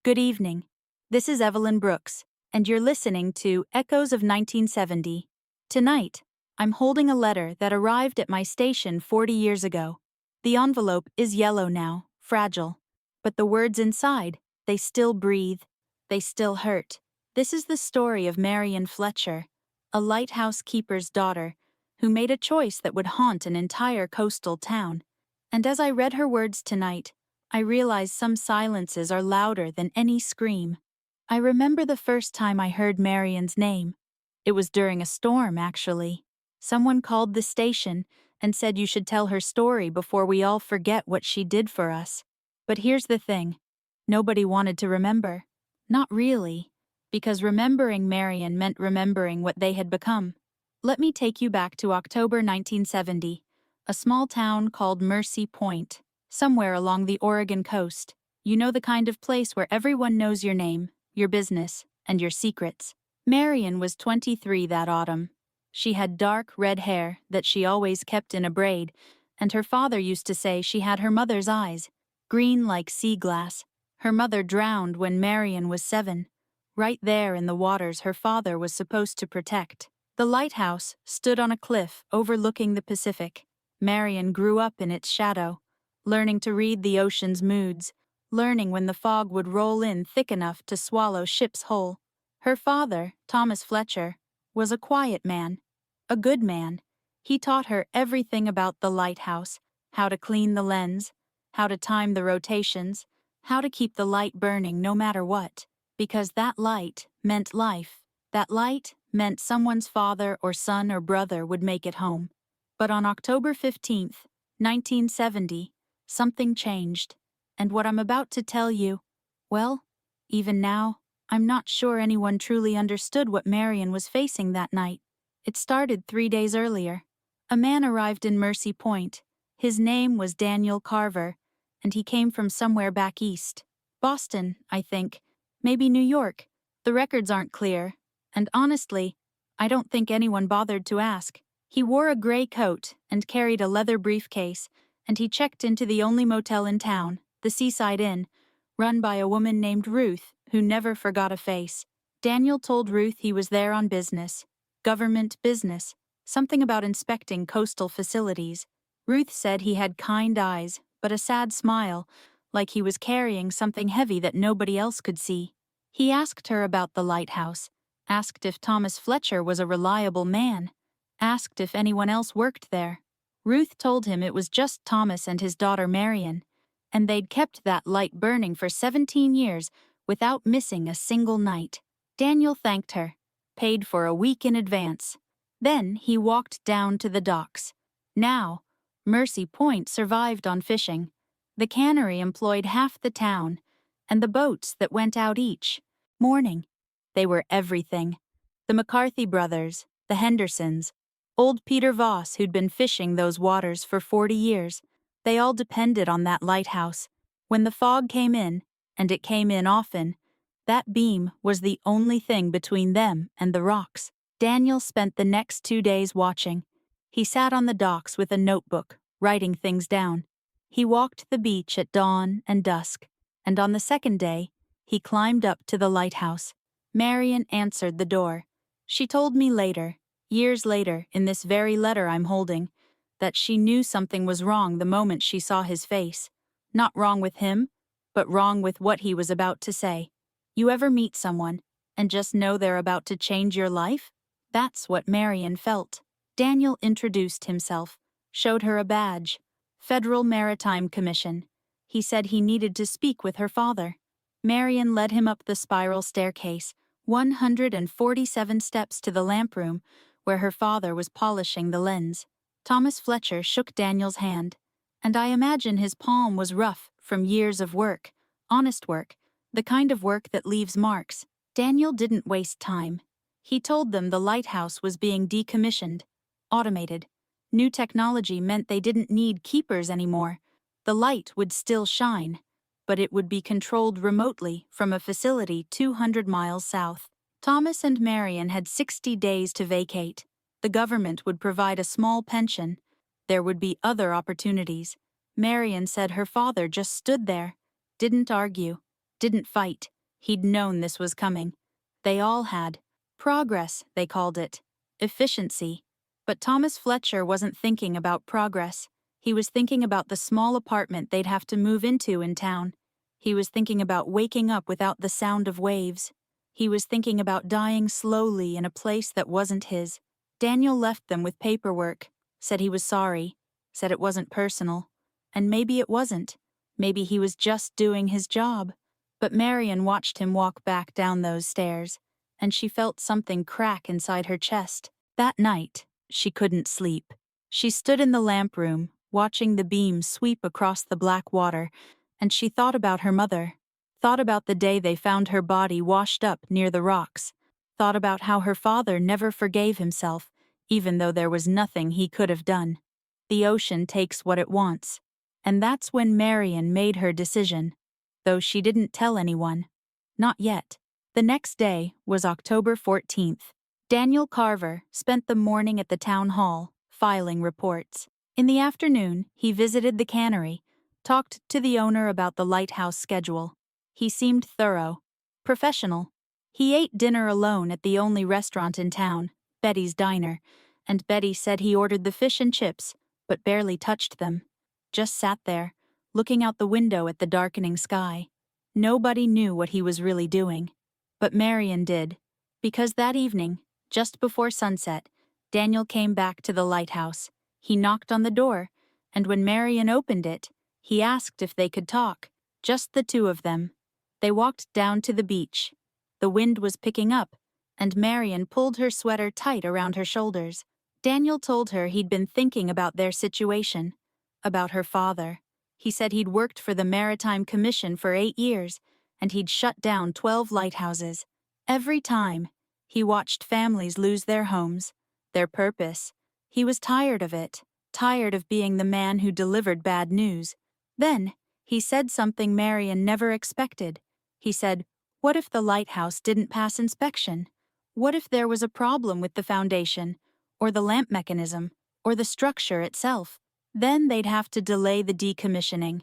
Good evening. This is Evelyn Brooks, and you're listening to Echoes of 1970. Tonight, I'm holding a letter that arrived at my station 40 years ago. The envelope is yellow now, fragile, but the words inside, they still breathe, they still hurt. This is the story of Marion Fletcher, a lighthouse keeper's daughter, who made a choice that would haunt an entire coastal town. And as I read her words tonight, I realized some silences are louder than any scream. I remember the first time I heard Marion's name. It was during a storm, actually. Someone called the station and said you should tell her story before we all forget what she did for us. But here's the thing. Nobody wanted to remember. Not really. Because remembering Marion meant remembering what they had become. Let me take you back to October 1970, a small town called Mercy Point, somewhere along the Oregon coast. You know, the kind of place where everyone knows your name, your business, and your secrets. Marion was 23 that autumn. She had dark red hair that she always kept in a braid, and her father used to say she had her mother's eyes, green like sea glass. Her mother drowned when Marion was 7, right there in the waters her father was supposed to protect. The lighthouse stood on a cliff overlooking the Pacific. Marion grew up in its shadow, learning to read the ocean's moods, learning when the fog would roll in thick enough to swallow ships whole. Her father, Thomas Fletcher, was a quiet man, a good man. He taught her everything about the lighthouse, how to clean the lens, how to time the rotations, how to keep the light burning no matter what, because that light meant life. That light meant someone's father or son or brother would make it home. But on October 15th, 1970, something changed. And what I'm about to tell you, well, even now, I'm not sure anyone truly understood what Marion was facing that night. It started 3 days earlier. A man arrived in Mercy Point. His name was Daniel Carver, and he came from somewhere back east. Boston, I think. Maybe New York. The records aren't clear. And honestly, I don't think anyone bothered to ask. He wore a gray coat and carried a leather briefcase, and he checked into the only motel in town, the Seaside Inn, run by a woman named Ruth, who never forgot a face. Daniel told Ruth he was there on business. Government business. Something about inspecting coastal facilities. Ruth said he had kind eyes, but a sad smile, like he was carrying something heavy that nobody else could see. He asked her about the lighthouse, asked if Thomas Fletcher was a reliable man, asked if anyone else worked there. Ruth told him it was just Thomas and his daughter Marion, and they'd kept that light burning for 17 years without missing a single night. Daniel thanked her, paid for a week in advance. Then he walked down to the docks. Now, Mercy Point survived on fishing. The cannery employed half the town, and the boats that went out each morning. They were everything. The McCarthy brothers, the Hendersons, old Peter Voss who'd been fishing those waters for 40 years. They all depended on that lighthouse. When the fog came in, and it came in often, that beam was the only thing between them and the rocks. Daniel spent the next 2 days watching. He sat on the docks with a notebook, writing things down. He walked the beach at dawn and dusk, and on the second day, he climbed up to the lighthouse. Marion answered the door. She told me later, years later, in this very letter I'm holding, that she knew something was wrong the moment she saw his face. Not wrong with him, but wrong with what he was about to say. You ever meet someone and just know they're about to change your life? That's what Marion felt. Daniel introduced himself, showed her a badge. Federal Maritime Commission. He said he needed to speak with her father. Marion led him up the spiral staircase, 147 steps to the lamp room, where her father was polishing the lens. Thomas Fletcher shook Daniel's hand, and I imagine his palm was rough from years of work, honest work, the kind of work that leaves marks. Daniel didn't waste time. He told them the lighthouse was being decommissioned, automated. New technology meant they didn't need keepers anymore. The light would still shine, but it would be controlled remotely from a facility 200 miles south. Thomas and Marion had 60 days to vacate. The government would provide a small pension. There would be other opportunities. Marion said her father just stood there, didn't argue, didn't fight. He'd known this was coming. They all had. Progress, they called it. Efficiency. But Thomas Fletcher wasn't thinking about progress. He was thinking about the small apartment they'd have to move into in town. He was thinking about waking up without the sound of waves. He was thinking about dying slowly in a place that wasn't his. Daniel left them with paperwork, said he was sorry, said it wasn't personal. And maybe it wasn't. Maybe he was just doing his job. But Marion watched him walk back down those stairs, and she felt something crack inside her chest. That night, she couldn't sleep. She stood in the lamp room, watching the beam sweep across the black water, and she thought about her mother, thought about the day they found her body washed up near the rocks, thought about how her father never forgave himself, even though there was nothing he could have done. The ocean takes what it wants. And that's when Marion made her decision, though she didn't tell anyone. Not yet. The next day was October 14th. Daniel Carver spent the morning at the town hall, filing reports. In the afternoon, he visited the cannery, talked to the owner about the Lighthouse schedule. He seemed thorough, professional. He ate dinner alone at the only restaurant in town, Betty's Diner, and Betty said he ordered the fish and chips, but barely touched them. Just sat there, looking out the window at the darkening sky. Nobody knew what he was really doing. But Marion did, because that evening, just before sunset, Daniel came back to the lighthouse. He knocked on the door, and when Marion opened it, he asked if they could talk, just the two of them. They walked down to the beach. The wind was picking up, and Marion pulled her sweater tight around her shoulders. Daniel told her he'd been thinking about their situation, about her father. He said he'd worked for the Maritime Commission for 8 years, and he'd shut down 12 lighthouses. Every time, he watched families lose their homes, their purpose. He was tired of it, tired of being the man who delivered bad news. Then, he said something Marion never expected. He said, "What if the lighthouse didn't pass inspection? What if there was a problem with the foundation, or the lamp mechanism, or the structure itself? Then they'd have to delay the decommissioning.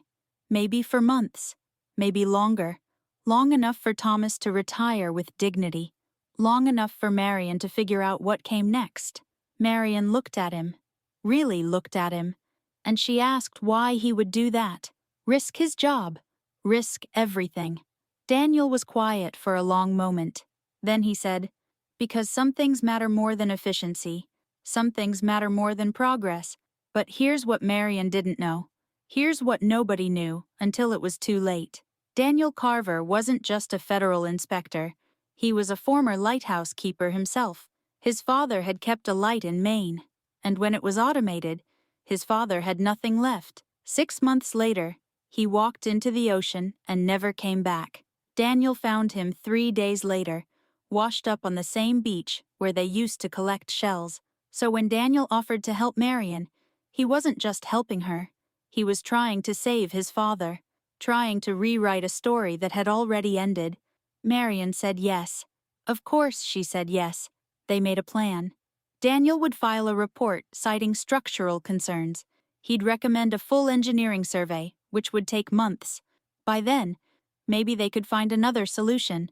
Maybe for months, maybe longer. Long enough for Thomas to retire with dignity. Long enough for Marion to figure out what came next." Marion looked at him, really looked at him, and she asked why he would do that. Risk his job. Risk everything. Daniel was quiet for a long moment. Then he said, "Because some things matter more than efficiency. Some things matter more than progress. But here's what Marion didn't know. Here's what nobody knew until it was too late. Daniel Carver wasn't just a federal inspector. He was a former lighthouse keeper himself. His father had kept a light in Maine, and when it was automated, his father had nothing left. 6 months later, he walked into the ocean and never came back. Daniel found him 3 days later, washed up on the same beach where they used to collect shells. So when Daniel offered to help Marion, he wasn't just helping her. He was trying to save his father, trying to rewrite a story that had already ended. Marion said yes. Of course she said yes. They made a plan. Daniel would file a report citing structural concerns. He'd recommend a full engineering survey, which would take months. By then, maybe they could find another solution.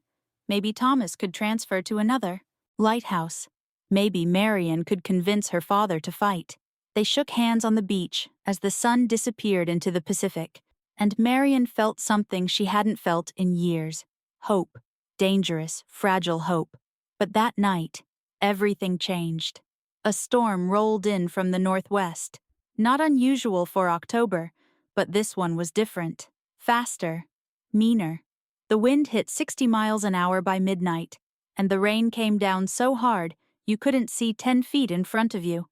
Maybe Thomas could transfer to another lighthouse. Maybe Marion could convince her father to fight. They shook hands on the beach as the sun disappeared into the Pacific, and Marion felt something she hadn't felt in years. Hope. Dangerous, fragile hope. But that night, everything changed. A storm rolled in from the northwest. Not unusual for October, but this one was different. Faster. Meaner. The wind hit 60 miles an hour by midnight, and the rain came down so hard you couldn't see 10 feet in front of you.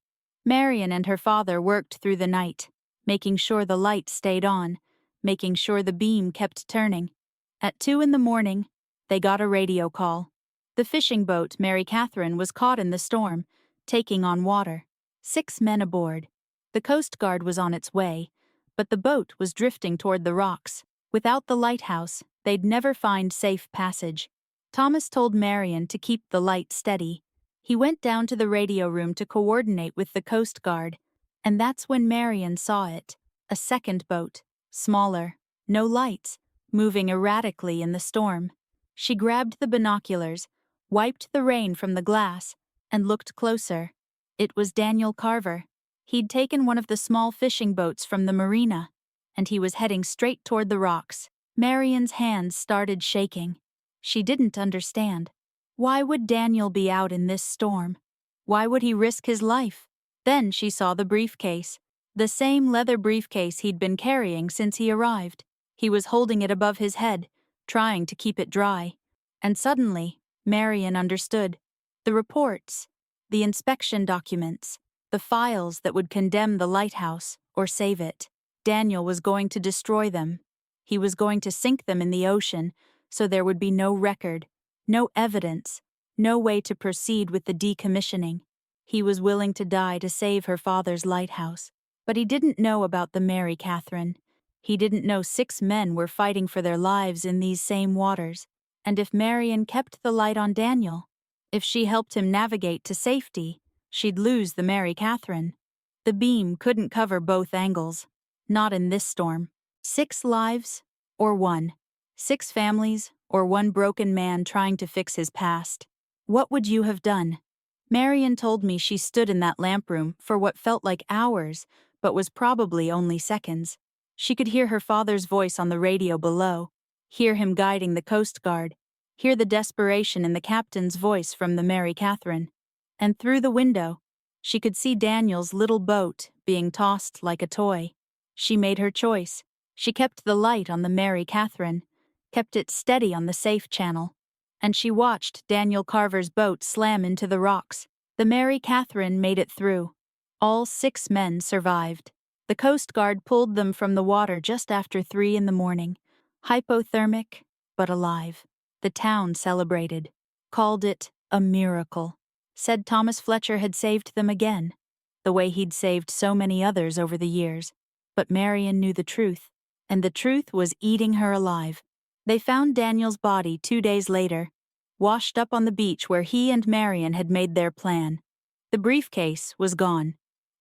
Marion and her father worked through the night, making sure the light stayed on, making sure the beam kept turning. At 2 in the morning, they got a radio call. The fishing boat Mary Catherine was caught in the storm, taking on water. 6 men aboard. The Coast Guard was on its way, but the boat was drifting toward the rocks. Without the lighthouse, they'd never find safe passage. Thomas told Marion to keep the light steady. He went down to the radio room to coordinate with the Coast Guard, and that's when Marion saw it. A second boat, smaller, no lights, moving erratically in the storm. She grabbed the binoculars, wiped the rain from the glass, and looked closer. It was Daniel Carver. He'd taken one of the small fishing boats from the marina, and he was heading straight toward the rocks. Marion's hands started shaking. She didn't understand. Why would Daniel be out in this storm? Why would he risk his life? Then she saw the briefcase. The same leather briefcase he'd been carrying since he arrived. He was holding it above his head, trying to keep it dry. And suddenly, Marion understood. The reports, the inspection documents, the files that would condemn the lighthouse or save it. Daniel was going to destroy them. He was going to sink them in the ocean, so there would be no record, no evidence, no way to proceed with the decommissioning. He was willing to die to save her father's lighthouse. But he didn't know about the Mary Catherine. He didn't know 6 men were fighting for their lives in these same waters. And if Marion kept the light on Daniel, if she helped him navigate to safety, she'd lose the Mary Catherine. The beam couldn't cover both angles. Not in this storm. 6 lives, or 1. 6 families, or 1 broken man trying to fix his past. What would you have done? Marion told me she stood in that lamp room for what felt like hours, but was probably only seconds. She could hear her father's voice on the radio below, hear him guiding the Coast Guard, hear the desperation in the captain's voice from the Mary Catherine. And through the window, she could see Daniel's little boat being tossed like a toy. She made her choice. She kept the light on the Mary Catherine, kept it steady on the safe channel, and she watched Daniel Carver's boat slam into the rocks. The Mary Catherine made it through. All 6 men survived. The Coast Guard pulled them from the water just after 3 in the morning. Hypothermic, but alive. The town celebrated. Called it a miracle. Said Thomas Fletcher had saved them again, the way he'd saved so many others over the years. But Marion knew the truth, and the truth was eating her alive. They found Daniel's body 2 days later, washed up on the beach where he and Marion had made their plan. The briefcase was gone.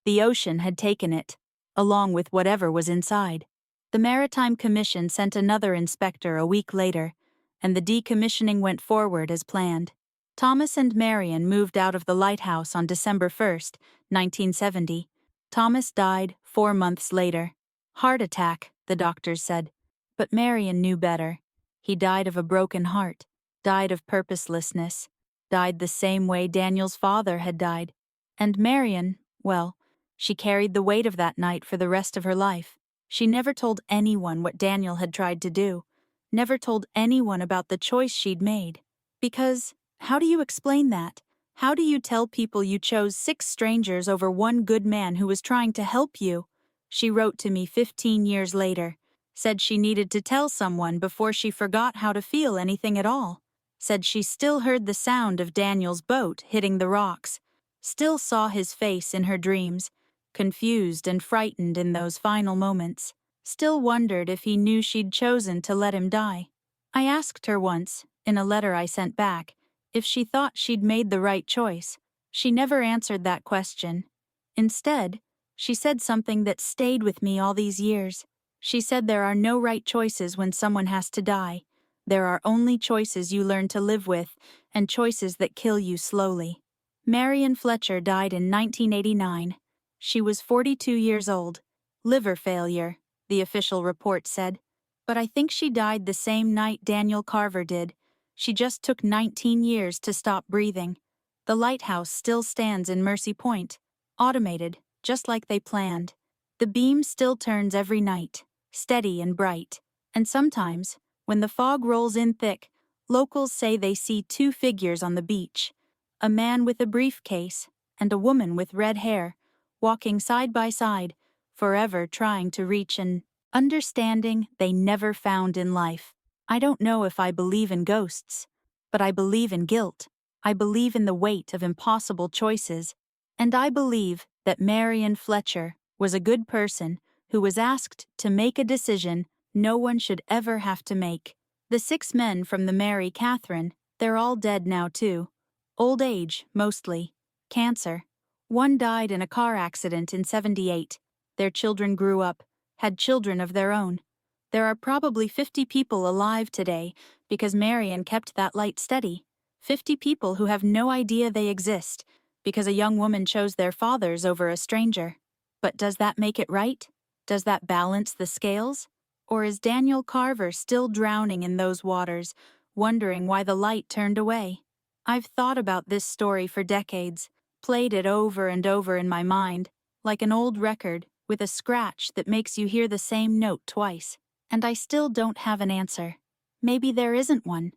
The ocean had taken it, along with whatever was inside. The Maritime Commission sent another inspector a week later, and the decommissioning went forward as planned. Thomas and Marion moved out of the lighthouse on December 1st, 1970. Thomas died 4 months later. Heart attack, the doctors said. But Marion knew better. He died of a broken heart, died of purposelessness, died the same way Daniel's father had died. And Marion, well, she carried the weight of that night for the rest of her life. She never told anyone what Daniel had tried to do, never told anyone about the choice she'd made. Because, how do you explain that? How do you tell people you chose 6 strangers over 1 good man who was trying to help you? She wrote to me 15 years later, said she needed to tell someone before she forgot how to feel anything at all, said she still heard the sound of Daniel's boat hitting the rocks, still saw his face in her dreams, confused and frightened in those final moments, still wondered if he knew she'd chosen to let him die. I asked her once, in a letter I sent back, if she thought she'd made the right choice. She never answered that question. Instead, she said something that stayed with me all these years. She said there are no right choices when someone has to die. There are only choices you learn to live with, and choices that kill you slowly. Marion Fletcher died in 1989. She was 42 years old. Liver failure, the official report said. But I think she died the same night Daniel Carver did. She just took 19 years to stop breathing. The lighthouse still stands in Mercy Point, automated, just like they planned. The beam still turns every night, steady and bright. And sometimes, when the fog rolls in thick, locals say they see 2 figures on the beach. A man with a briefcase and a woman with red hair, walking side by side, forever trying to reach an understanding they never found in life. I don't know if I believe in ghosts, but I believe in guilt. I believe in the weight of impossible choices, and I believe that Marion Fletcher was a good person who was asked to make a decision no one should ever have to make. The 6 men from the Mary Catherine, they're all dead now too. Old age, mostly. Cancer. One died in a car accident in '78. Their children grew up, had children of their own. There are probably 50 people alive today because Marion kept that light steady. 50 people who have no idea they exist because a young woman chose their fathers over a stranger. But does that make it right? Does that balance the scales? Or is Daniel Carver still drowning in those waters, wondering why the light turned away? I've thought about this story for decades, played it over and over in my mind, like an old record with a scratch that makes you hear the same note twice. And I still don't have an answer. Maybe there isn't one.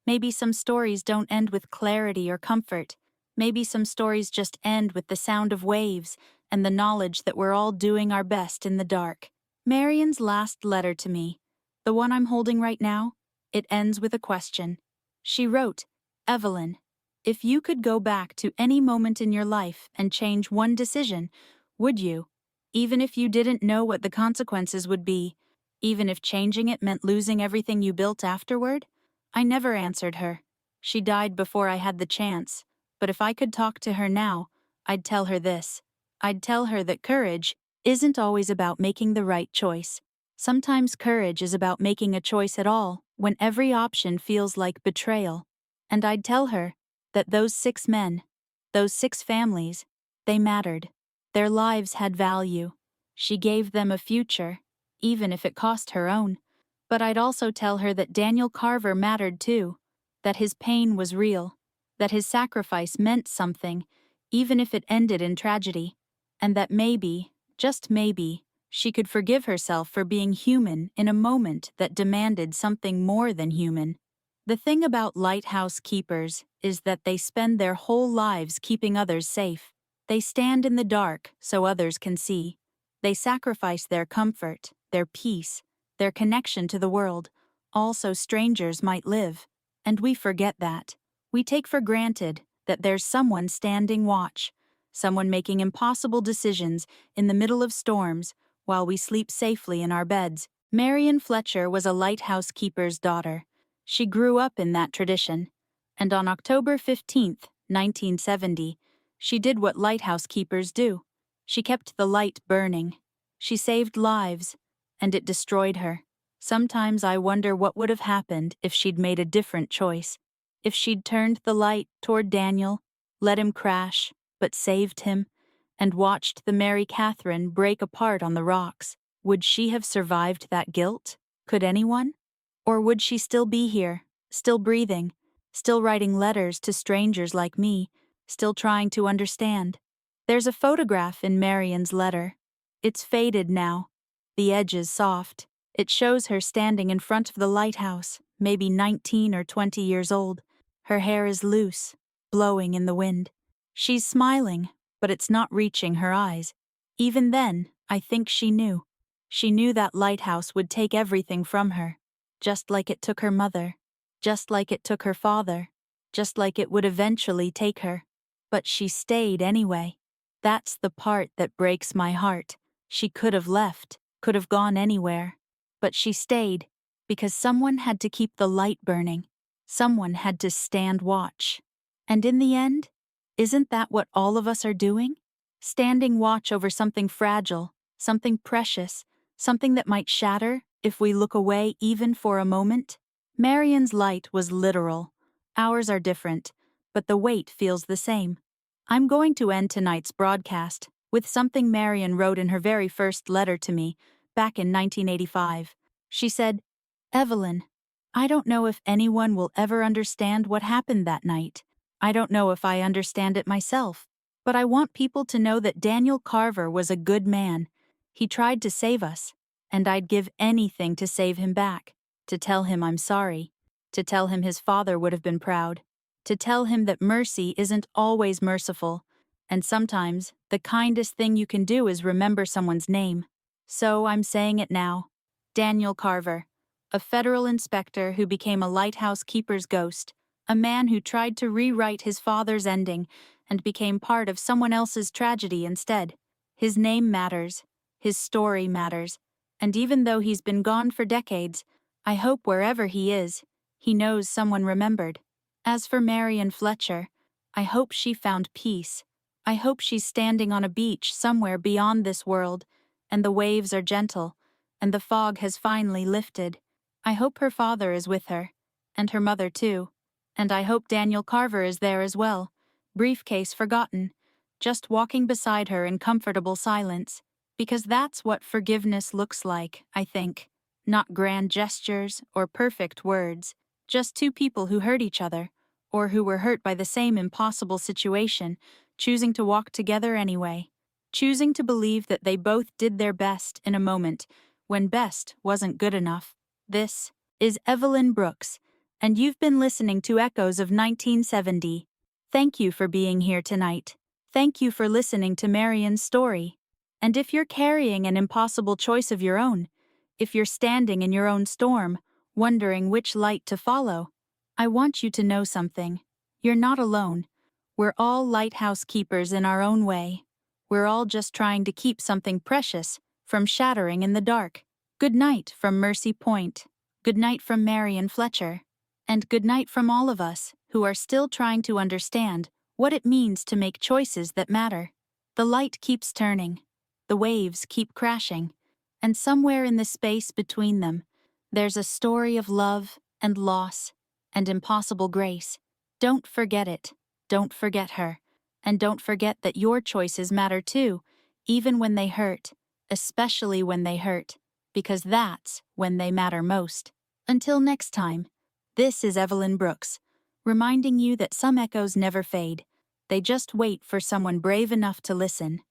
Maybe some stories don't end with clarity or comfort. Maybe some stories just end with the sound of waves and the knowledge that we're all doing our best in the dark. Marion's last letter to me, the one I'm holding right now, it ends with a question. She wrote, "Evelyn, if you could go back to any moment in your life and change one decision, would you? Even if you didn't know what the consequences would be, even if changing it meant losing everything you built afterward?" I never answered her. She died before I had the chance. But if I could talk to her now, I'd tell her this. I'd tell her that courage isn't always about making the right choice. Sometimes courage is about making a choice at all when every option feels like betrayal. And I'd tell her that those 6 men, those 6 families, they mattered. Their lives had value. She gave them a future, even if it cost her own. But I'd also tell her that Daniel Carver mattered too, that his pain was real, that his sacrifice meant something, even if it ended in tragedy, and that maybe, just maybe, she could forgive herself for being human in a moment that demanded something more than human. The thing about lighthouse keepers is that they spend their whole lives keeping others safe. They stand in the dark so others can see. They sacrifice their comfort, their peace, their connection to the world, all so strangers might live. And we forget that. We take for granted that there's someone standing watch, someone making impossible decisions in the middle of storms while we sleep safely in our beds. Marion Fletcher was a lighthouse keeper's daughter. She grew up in that tradition. And on October 15th, 1970, she did what lighthouse keepers do. She kept the light burning. She saved lives, and it destroyed her. Sometimes I wonder what would have happened if she'd made a different choice. If she'd turned the light toward Daniel, let him crash, but saved him, and watched the Mary Catherine break apart on the rocks. Would she have survived that guilt? Could anyone? Or would she still be here, still breathing, still writing letters to strangers like me, still trying to understand? There's a photograph in Marion's letter. It's faded now, the edges soft. It shows her standing in front of the lighthouse, maybe 19 or 20 years old. Her hair is loose, blowing in the wind. She's smiling, but it's not reaching her eyes. Even then, I think she knew. She knew that lighthouse would take everything from her, just like it took her mother, just like it took her father, just like it would eventually take her. But she stayed anyway. That's the part that breaks my heart. She could have left, could have gone anywhere. But she stayed, because someone had to keep the light burning. Someone had to stand watch. And in the end, isn't that what all of us are doing? Standing watch over something fragile, something precious, something that might shatter if we look away even for a moment? Marion's light was literal. Ours are different, but the weight feels the same. I'm going to end tonight's broadcast with something Marion wrote in her very first letter to me, back in 1985. She said, "Evelyn, I don't know if anyone will ever understand what happened that night. I don't know if I understand it myself, but I want people to know that Daniel Carver was a good man. He tried to save us, and I'd give anything to save him back, to tell him I'm sorry, to tell him his father would have been proud, to tell him that mercy isn't always merciful, and sometimes the kindest thing you can do is remember someone's name. So I'm saying it now. Daniel Carver, a federal inspector who became a lighthouse keeper's ghost, a man who tried to rewrite his father's ending and became part of someone else's tragedy instead. His name matters, his story matters, and even though he's been gone for decades, I hope wherever he is, he knows someone remembered. As for Marion Fletcher, I hope she found peace. I hope she's standing on a beach somewhere beyond this world, and the waves are gentle, and the fog has finally lifted. I hope her father is with her, and her mother too, and I hope Daniel Carver is there as well, briefcase forgotten, just walking beside her in comfortable silence, because that's what forgiveness looks like, I think. Not grand gestures or perfect words, just two people who hurt each other, or who were hurt by the same impossible situation, choosing to walk together anyway. Choosing to believe that they both did their best in a moment when best wasn't good enough. This is Evelyn Brooks, and you've been listening to Echoes of 1970. Thank you for being here tonight. Thank you for listening to Marion's story. And if you're carrying an impossible choice of your own, if you're standing in your own storm, wondering which light to follow, I want you to know something. You're not alone. We're all lighthouse keepers in our own way. We're all just trying to keep something precious from shattering in the dark. Good night from Mercy Point. Good night from Marion Fletcher. And good night from all of us who are still trying to understand what it means to make choices that matter. The light keeps turning. The waves keep crashing. And somewhere in the space between them, there's a story of love and loss and impossible grace. Don't forget it. Don't forget her. And don't forget that your choices matter too, even when they hurt, especially when they hurt, because that's when they matter most. Until next time, this is Evelyn Brooks, reminding you that some echoes never fade. They just wait for someone brave enough to listen.